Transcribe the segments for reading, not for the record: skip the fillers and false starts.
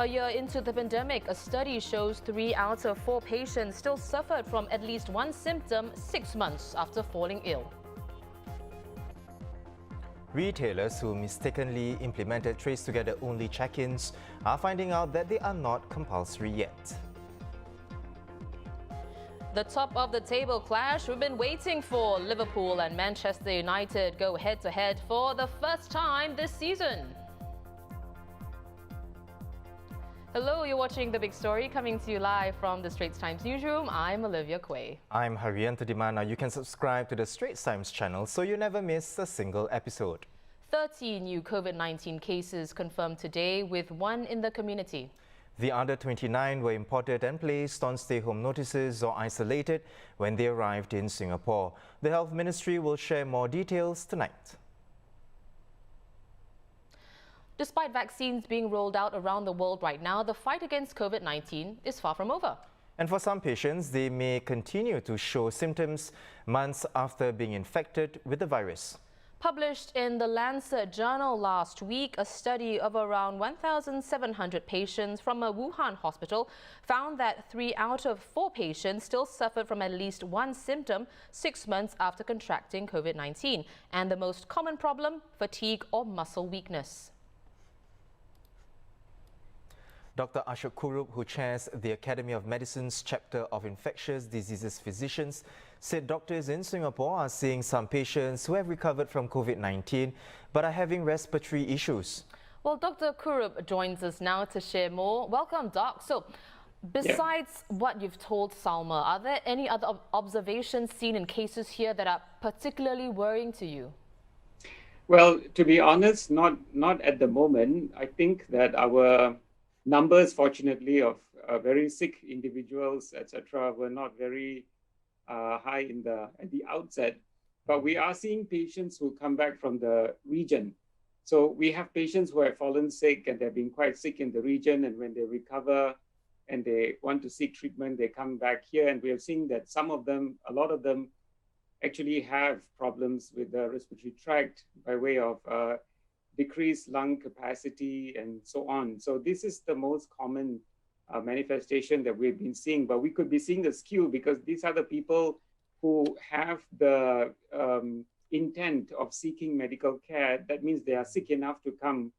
A year into the pandemic, a study shows 3 out of 4 patients still suffered from at least one symptom 6 months after falling ill. Retailers who mistakenly implemented Trace Together only check-ins are finding out that they are not compulsory yet. The top of the table clash we've been waiting for. Liverpool and Manchester United go head-to-head for the first time this season. Hello, you're watching The Big Story, coming to you live from the Straits Times newsroom. I'm Olivia Quay. I'm Haryanto Dimana. You can subscribe to the Straits Times channel so you never miss a single episode. 30 new COVID-19 cases confirmed today, with one in the community. The other 29 were imported and placed on stay-home notices or isolated when they arrived in Singapore. The Health Ministry will share more details tonight. Despite vaccines being rolled out around the world right now, the fight against COVID-19 is far from over. And for some patients, they may continue to show symptoms months after being infected with the virus. Published in the Lancet journal last week, a study of around 1,700 patients from a Wuhan hospital found that 3 out of 4 patients still suffered from at least one symptom 6 months after contracting COVID-19. And the most common problem, fatigue or muscle weakness. Dr. Ashok Kurup, who chairs the Academy of Medicine's chapter of infectious diseases physicians, said doctors in Singapore are seeing some patients who have recovered from COVID-19 but are having respiratory issues. Well, Dr. Kurup joins us now to share more. Welcome, Doc. So, besides what you've told Salma, are there any other observations seen in cases here that are particularly worrying to you? Well, to be honest, not at the moment. I think that our numbers, fortunately, of very sick individuals, etc., were not very high at the outset. But we are seeing patients who come back from the region. So we have patients who have fallen sick and they've been quite sick in the region, and when they recover and they want to seek treatment, they come back here. And we have seen that some of them, a lot of them, actually have problems with the respiratory tract by way of decreased lung capacity and so on. So this is the most common manifestation that we've been seeing, but we could be seeing the skew because these are the people who have the intent of seeking medical care. That means they are sick enough to come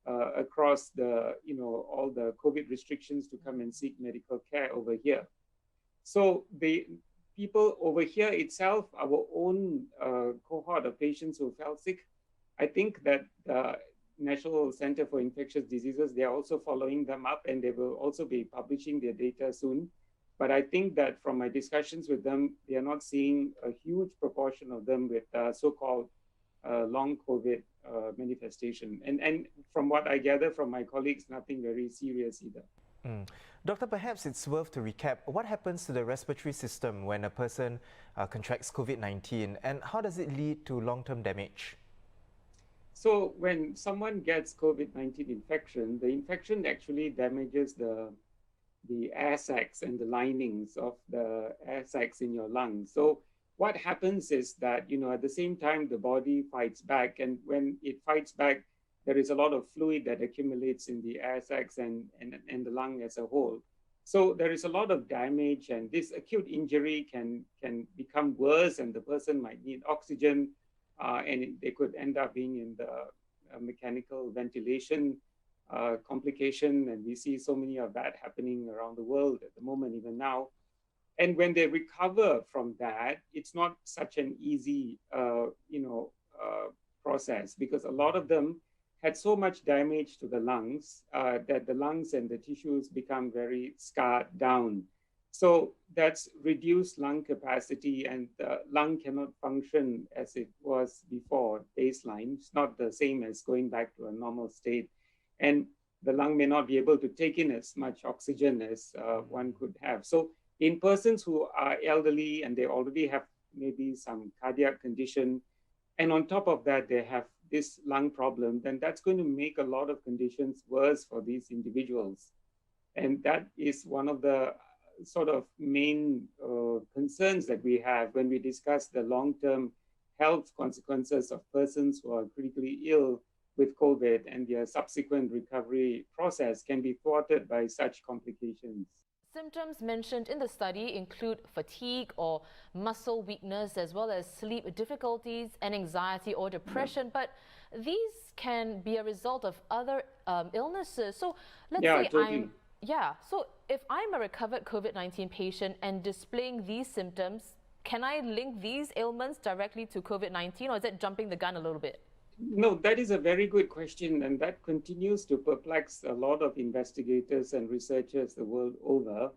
across the, all the COVID restrictions to come and seek medical care over here. So the people over here itself, our own cohort of patients who fell sick, I think that the National Center for Infectious Diseases, they are also following them up, and they will also be publishing their data soon. But I think that from my discussions with them, they are not seeing a huge proportion of them with so-called long COVID manifestation. And from what I gather from my colleagues, nothing very serious either. Doctor, perhaps it's worth to recap what happens to the respiratory system when a person contracts COVID-19, and how does it lead to long-term damage? So when someone gets COVID-19 infection, the infection actually damages the air sacs and the linings of the air sacs in your lungs. So what happens is that, at the same time, the body fights back. And when it fights back, there is a lot of fluid that accumulates in the air sacs and the lung as a whole. So there is a lot of damage, and this acute injury can become worse, and the person might need oxygen. And they could end up being in the mechanical ventilation complication. And we see so many of that happening around the world at the moment, even now. And when they recover from that, it's not such an easy, process, because a lot of them had so much damage to the lungs that the lungs and the tissues become very scarred down. So that's reduced lung capacity, and the lung cannot function as it was before baseline. It's not the same as going back to a normal state. And the lung may not be able to take in as much oxygen as one could have. So in persons who are elderly and they already have maybe some cardiac condition, and on top of that, they have this lung problem, then that's going to make a lot of conditions worse for these individuals. And that is one of the sort of main concerns that we have when we discuss the long-term health consequences of persons who are critically ill with COVID, and their subsequent recovery process can be thwarted by such complications. Symptoms mentioned in the study include fatigue or muscle weakness, as well as sleep difficulties and anxiety or depression. But these can be a result of other illnesses. So let's say totally. So if I'm a recovered COVID-19 patient and displaying these symptoms, can I link these ailments directly to COVID-19, or is it jumping the gun a little bit? No, that is a very good question, and that continues to perplex a lot of investigators and researchers the world over.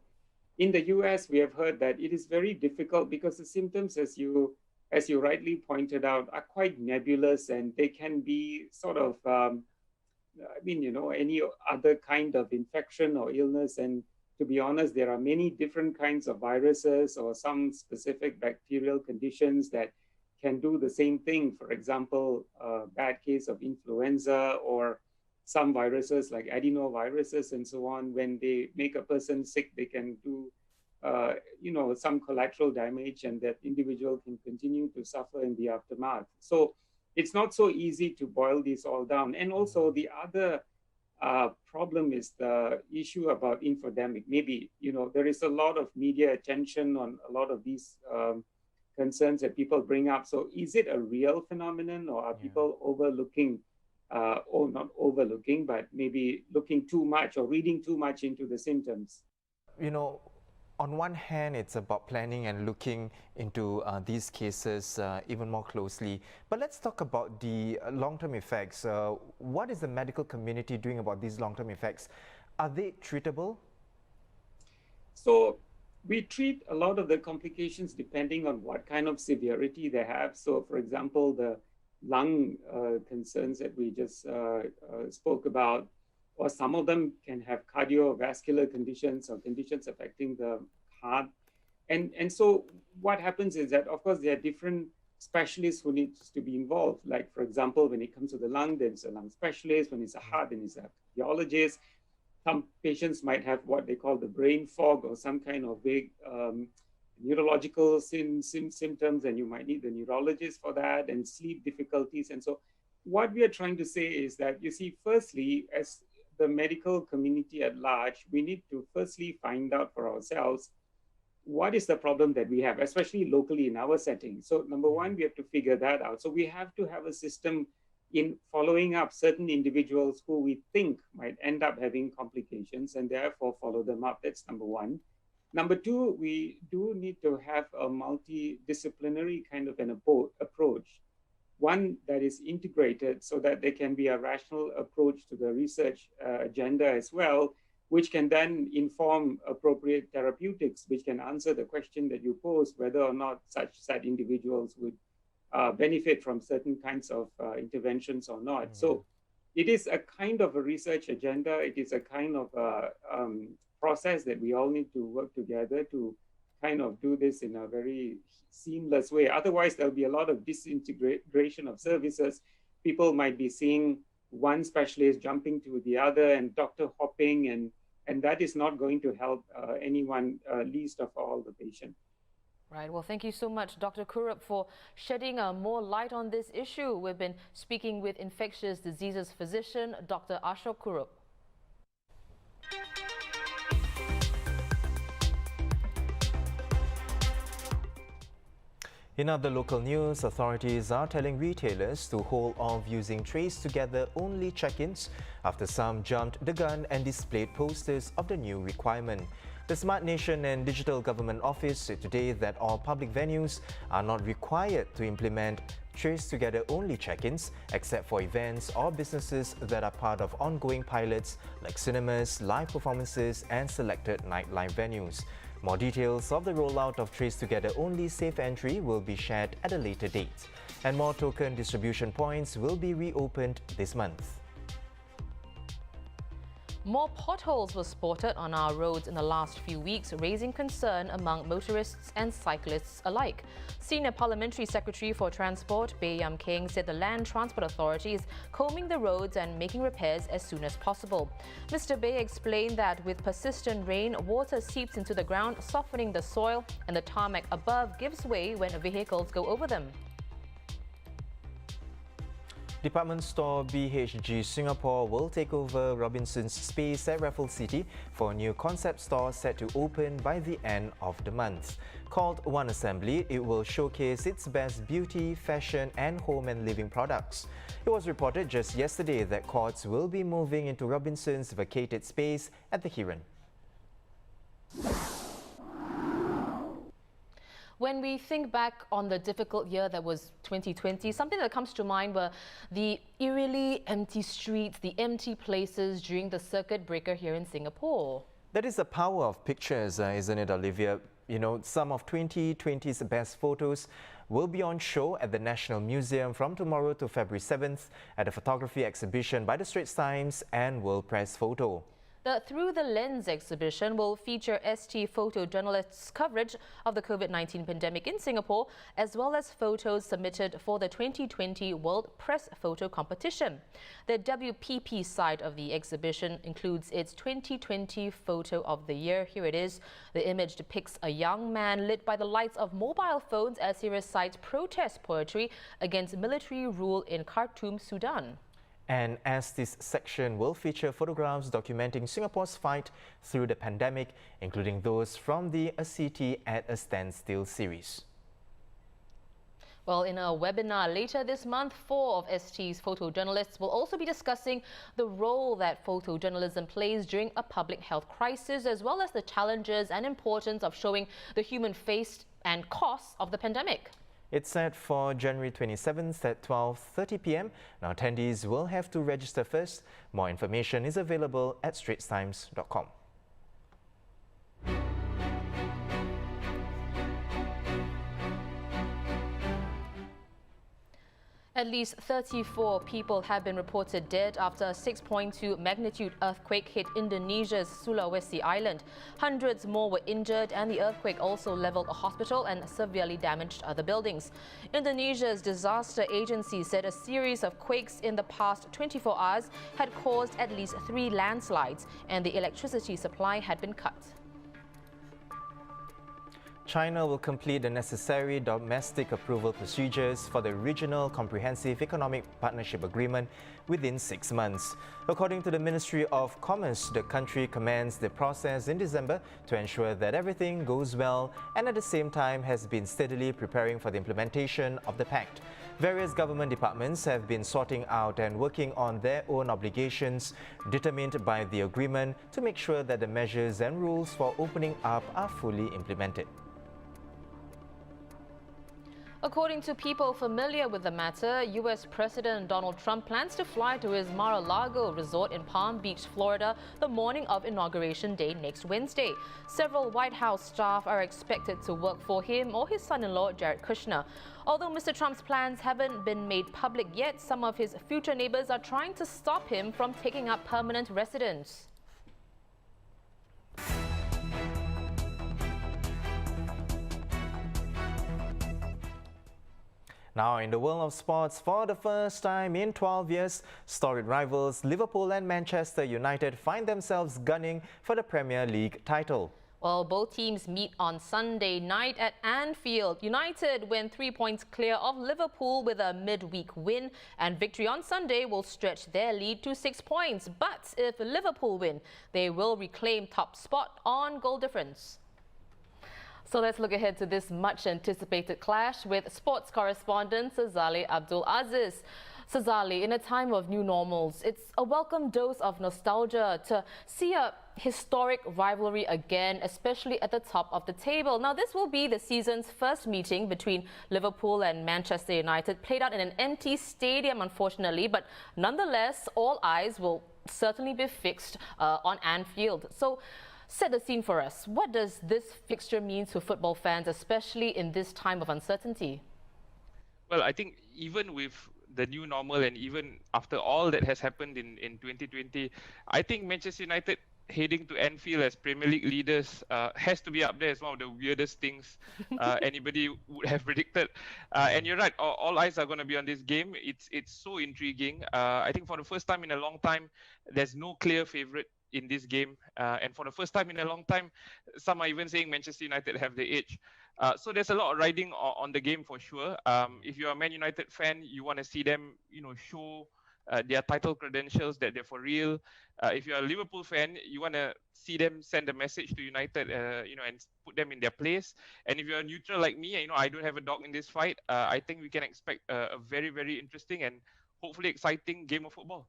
In the US, we have heard that it is very difficult because the symptoms, as you rightly pointed out, are quite nebulous, and they can be sort of, any other kind of infection or illness. And to be honest, there are many different kinds of viruses or some specific bacterial conditions that can do the same thing. For example, a bad case of influenza or some viruses like adenoviruses and so on. When they make a person sick, they can do, some collateral damage, and that individual can continue to suffer in the aftermath. So it's not so easy to boil this all down. And also the other problem is the issue about infodemic. Maybe, there is a lot of media attention on a lot of these concerns that people bring up. So is it a real phenomenon, or are people overlooking, or not overlooking, but maybe looking too much or reading too much into the symptoms? On one hand, it's about planning and looking into these cases even more closely. But let's talk about the long-term effects. What is the medical community doing about these long-term effects? Are they treatable? So we treat a lot of the complications depending on what kind of severity they have. So for example, the lung concerns that we just spoke about, or some of them can have cardiovascular conditions or conditions affecting the heart. And so what happens is that, of course, there are different specialists who need to be involved. Like, for example, when it comes to the lung, there's a lung specialist. When it's a heart, then it's a cardiologist. Some patients might have what they call the brain fog, or some kind of big neurological symptoms, and you might need the neurologist for that, and sleep difficulties. And so what we are trying to say is that, you see, firstly, as the medical community at large, we need to firstly find out for ourselves what is the problem that we have, especially locally in our setting. So number one, we have to figure that out. So we have to have a system in following up certain individuals who we think might end up having complications, and therefore follow them up. That's number one. Number two, we do need to have a multidisciplinary kind of an approach, one that is integrated so that there can be a rational approach to the research agenda as well, which can then inform appropriate therapeutics, which can answer the question that you posed, whether or not such individuals would benefit from certain kinds of interventions or not. Mm-hmm. So it is a kind of a research agenda. It is a kind of process that we all need to work together to kind of do this in a very seamless way. Otherwise, there'll be a lot of disintegration of services. People might be seeing one specialist jumping to the other and doctor hopping, and that is not going to help anyone, least of all the patient. Right. Well, thank you so much, Dr. Kurup, for shedding more light on this issue. We've been speaking with infectious diseases physician, Dr. Ashok Kurup. In other local news, authorities are telling retailers to hold off using trace together only check-ins after some jumped the gun and displayed posters of the new requirement. The Smart Nation and Digital Government Office said today that all public venues are not required to implement trace together only check-ins except for events or businesses that are part of ongoing pilots like cinemas, live performances and selected nightlife venues. More details of the rollout of Trace Together Only Safe Entry will be shared at a later date, and more token distribution points will be reopened this month. More potholes were spotted on our roads in the last few weeks, raising concern among motorists and cyclists alike. Senior Parliamentary Secretary for Transport, Baey Yam Keng, said the Land Transport Authority is combing the roads and making repairs as soon as possible. Mr. Baey explained that with persistent rain, water seeps into the ground, softening the soil, and the tarmac above gives way when vehicles go over them. Department store BHG Singapore will take over Robinson's space at Raffles City for a new concept store set to open by the end of the month. Called One Assembly, it will showcase its best beauty, fashion and home and living products. It was reported just yesterday that Courts will be moving into Robinson's vacated space at the Heron. When we think back on the difficult year that was 2020, something that comes to mind were the eerily empty streets, the empty places during the circuit breaker here in Singapore. That is the power of pictures, isn't it, Olivia? You know, some of 2020's best photos will be on show at the National Museum from tomorrow to February 7th at a photography exhibition by the Straits Times and World Press Photo. The Through the Lens exhibition will feature ST photojournalists' coverage of the COVID-19 pandemic in Singapore, as well as photos submitted for the 2020 World Press Photo Competition. The WPP side of the exhibition includes its 2020 Photo of the Year. Here it is. The image depicts a young man lit by the lights of mobile phones as he recites protest poetry against military rule in Khartoum, Sudan. And as this section will feature photographs documenting Singapore's fight through the pandemic, including those from the A City at a Standstill series. Well, in a webinar later this month, 4 of ST's photojournalists will also be discussing the role that photojournalism plays during a public health crisis, as well as the challenges and importance of showing the human face and costs of the pandemic. It's set for January 27th at 12:30 p.m. Now, attendees will have to register first. More information is available at straitstimes.com. At least 34 people have been reported dead after a 6.2 magnitude earthquake hit Indonesia's Sulawesi island. Hundreds more were injured, and the earthquake also leveled a hospital and severely damaged other buildings. Indonesia's disaster agency said a series of quakes in the past 24 hours had caused at least 3 landslides, and the electricity supply had been cut. China will complete the necessary domestic approval procedures for the Regional Comprehensive Economic Partnership Agreement within 6 months. According to the Ministry of Commerce, the country commenced the process in December to ensure that everything goes well, and at the same time has been steadily preparing for the implementation of the pact. Various government departments have been sorting out and working on their own obligations determined by the agreement to make sure that the measures and rules for opening up are fully implemented. According to people familiar with the matter, U.S. President Donald Trump plans to fly to his Mar-a-Lago resort in Palm Beach, Florida, the morning of Inauguration Day next Wednesday. Several White House staff are expected to work for him or his son-in-law, Jared Kushner. Although Mr. Trump's plans haven't been made public yet, some of his future neighbors are trying to stop him from taking up permanent residence. Now, in the world of sports, for the first time in 12 years, storied rivals Liverpool and Manchester United find themselves gunning for the Premier League title. Well, both teams meet on Sunday night at Anfield. United went 3 points clear of Liverpool with a midweek win, and victory on Sunday will stretch their lead to 6 points. But if Liverpool win, they will reclaim top spot on goal difference. So let's look ahead to this much-anticipated clash with sports correspondent Sazali Abdul Aziz. Sazali, in a time of new normals, it's a welcome dose of nostalgia to see a historic rivalry again, especially at the top of the table. Now, this will be the season's first meeting between Liverpool and Manchester United, played out in an empty stadium, unfortunately, but nonetheless, all eyes will certainly be fixed on Anfield. So, set the scene for us. What does this fixture mean to football fans, especially in this time of uncertainty? Well, I think even with the new normal and even after all that has happened in 2020, I think Manchester United heading to Anfield as Premier League leaders has to be up there as one of the weirdest things anybody would have predicted. And you're right, all eyes are going to be on this game. It's so intriguing. I think for the first time in a long time, there's no clear favourite in this game. And for the first time in a long time, some are even saying Manchester United have the edge. So there's a lot of riding on the game for sure. If you're a Man United fan, you want to see them, show their title credentials, that they're for real. If you're a Liverpool fan, you want to see them send a message to United, and put them in their place. And if you're a neutral like me, I don't have a dog in this fight. I think we can expect a very, very interesting and hopefully exciting game of football.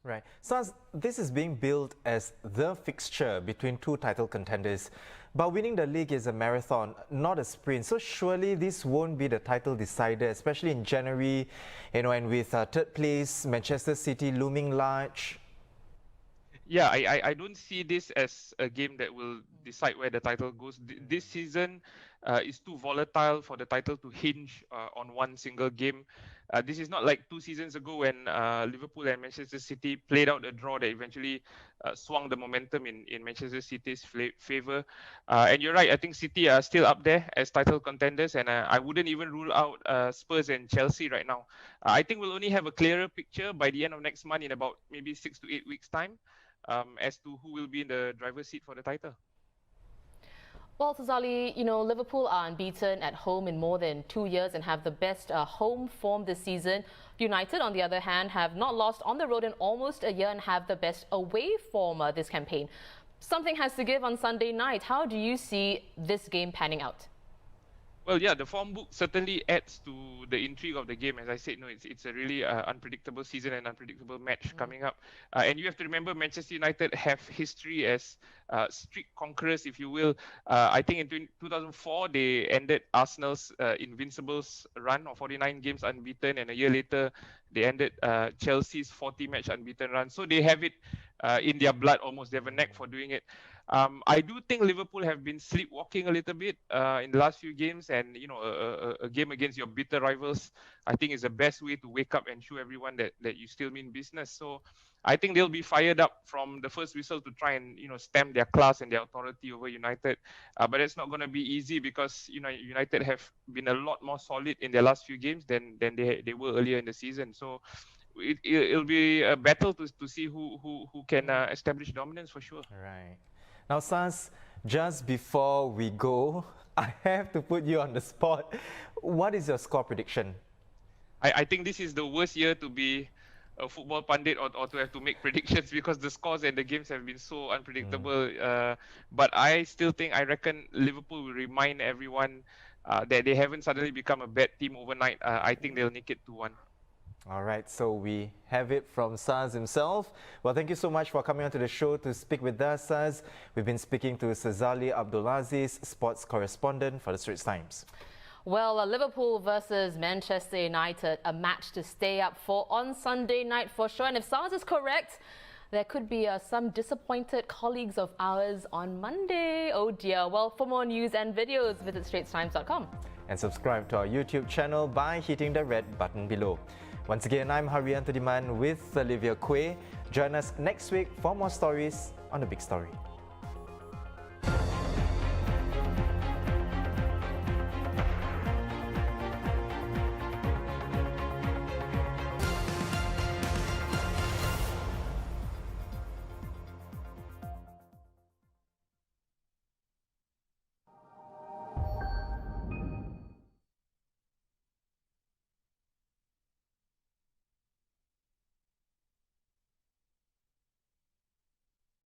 Right. So this is being billed as the fixture between two title contenders. But winning the league is a marathon, not a sprint. So surely this won't be the title decider, especially in January, and with third place, Manchester City looming large. Yeah, I don't see this as a game that will decide where the title goes. This season is too volatile for the title to hinge on one single game. This is not like 2 seasons ago when Liverpool and Manchester City played out a draw that eventually swung the momentum in Manchester City's favour. And you're right, I think City are still up there as title contenders, and I wouldn't even rule out Spurs and Chelsea right now. I think we'll only have a clearer picture by the end of next month, in about maybe 6 to 8 weeks' time, as to who will be in the driver's seat for the title. Well, Sazali, Liverpool are unbeaten at home in more than 2 years and have the best home form this season. United, on the other hand, have not lost on the road in almost a year and have the best away form this campaign. Something has to give on Sunday night. How do you see this game panning out? Well, yeah, the form book certainly adds to the intrigue of the game. As I said, it's a really unpredictable season and unpredictable match coming up. And you have to remember, Manchester United have history as streak conquerors, if you will. I think in 2004, they ended Arsenal's Invincibles run of 49 games unbeaten, and a year later, they ended Chelsea's 40-match unbeaten run. So they have it in their blood almost. They have a knack for doing it. I do think Liverpool have been sleepwalking a little bit in the last few games, and a game against your bitter rivals, I think, is the best way to wake up and show everyone that you still mean business. So I think they'll be fired up from the first whistle to try and stamp their class and their authority over United. But it's not going to be easy because United have been a lot more solid in their last few games than they were earlier in the season. So it'll be a battle to see who can establish dominance for sure. Right. Now, Saz, just before we go, I have to put you on the spot. What is your score prediction? I think this is the worst year to be a football pundit or to have to make predictions because the scores and the games have been so unpredictable. But I reckon Liverpool will remind everyone that they haven't suddenly become a bad team overnight. I think they'll nick it 2-1. All right, so we have it from Saz himself. Well, thank you so much for coming onto the show to speak with us, Saz. We've been speaking to Sazali Abdul Aziz, sports correspondent for the Straits Times. Well, Liverpool versus Manchester United, a match to stay up for on Sunday night for sure. And if Saz is correct, there could be some disappointed colleagues of ours on Monday. Oh dear. Well, for more news and videos, visit straitstimes.com. And subscribe to our YouTube channel by hitting the red button below. Once again, I'm Haryanto Diman with Olivia Quay. Join us next week for more stories on The Big Story.